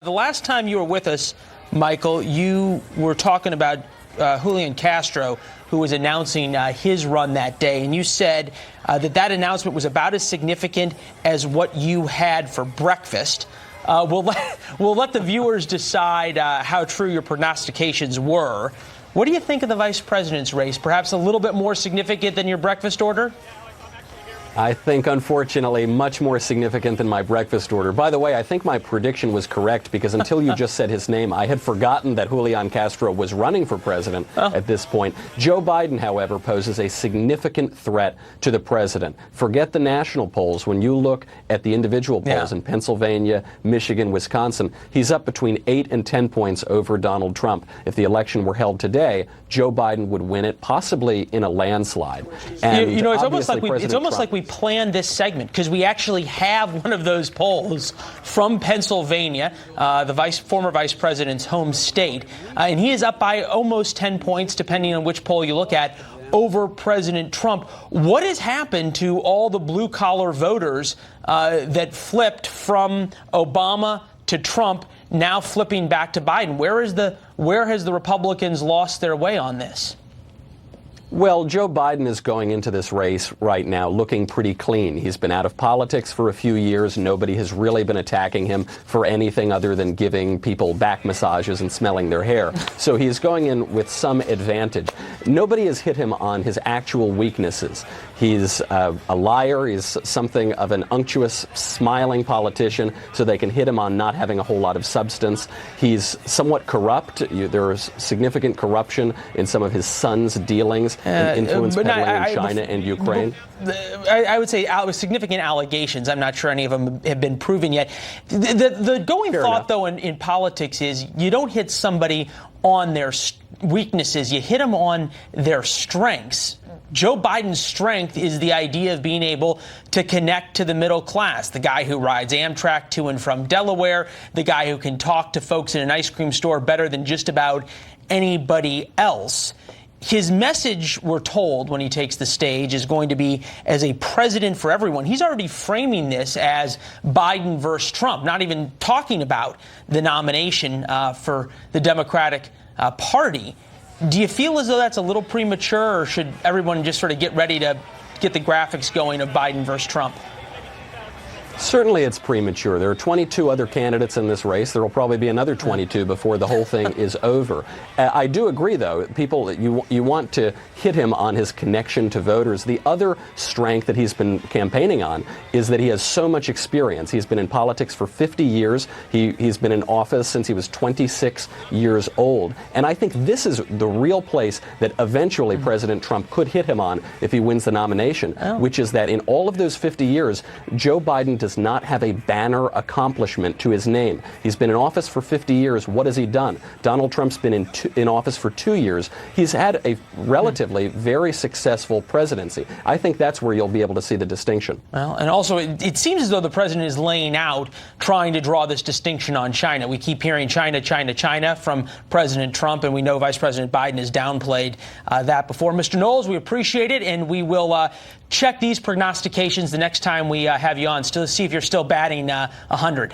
The last time you were with us, Michael, you were talking about Julian Castro, who was announcing his run that day, and you said that announcement was about as significant as what you had for breakfast. We'll let the viewers decide how true your prognostications were. What do you think of the vice president's race? Perhaps a little bit more significant than your breakfast order? I think, unfortunately, much more significant than my breakfast order. By the way, I think my prediction was correct because until you just said his name, I had forgotten that Julian Castro was running for president at this point. Joe Biden, however, poses a significant threat to the president. Forget the national polls. When you look at the individual polls in Pennsylvania, Michigan, Wisconsin, he's up between 8 and 10 points over Donald Trump. If the election were held today, Joe Biden would win it, possibly in a landslide. And you know, it's almost like we planned this segment because we actually have one of those polls from Pennsylvania, the former vice president's home state, and he is up by almost 10 points, depending on which poll you look at, over President Trump. What has happened to all the blue-collar voters that flipped from Obama to Trump, now flipping back to Biden? Where has the Republicans lost their way on this? Well, Joe Biden is going into this race right now looking pretty clean. He's been out of politics for a few years. Nobody has really been attacking him for anything other than giving people back massages and smelling their hair. So he's going in with some advantage. Nobody has hit him on his actual weaknesses. He's a liar. He's something of an unctuous, smiling politician, so they can hit him on not having a whole lot of substance. He's somewhat corrupt. There is significant corruption in some of his son's dealings and influence peddling in China and Ukraine. I would say significant allegations. I'm not sure any of them have been proven yet. The going thought, though, in politics is you don't hit somebody on their weaknesses. You hit them on their strengths. Joe Biden's strength is the idea of being able to connect to the middle class, the guy who rides Amtrak to and from Delaware, the guy who can talk to folks in an ice cream store better than just about anybody else. His message, we're told, when he takes the stage, is going to be as a president for everyone. He's already framing this as Biden versus Trump, not even talking about the nomination for the Democratic Party. Do you feel as though that's a little premature, or should everyone just sort of get ready to get the graphics going of Biden versus Trump? Certainly it's premature. There are 22 other candidates in this race. There will probably be another 22 before the whole thing is over. I do agree, though, people, you want to hit him on his connection to voters. The other strength that he's been campaigning on is that he has so much experience. He's been in politics for 50 years. He's been in office since he was 26 years old. And I think this is the real place that eventually President Trump could hit him on if he wins the nomination, which is that in all of those 50 years, Joe Biden does not have a banner accomplishment to his name. He's been in office for 50 years. What has he done? Donald Trump's been in office for 2 years. He's had a relatively very successful presidency. I think that's where you'll be able to see the distinction. Well, and also it seems as though the president is laying out trying to draw this distinction on China. We keep hearing China, China, China from President Trump, and we know Vice President Biden has downplayed that before. Mr. Knowles, we appreciate it, and we will check these prognostications the next time we have you on, still to see if you're still batting 100.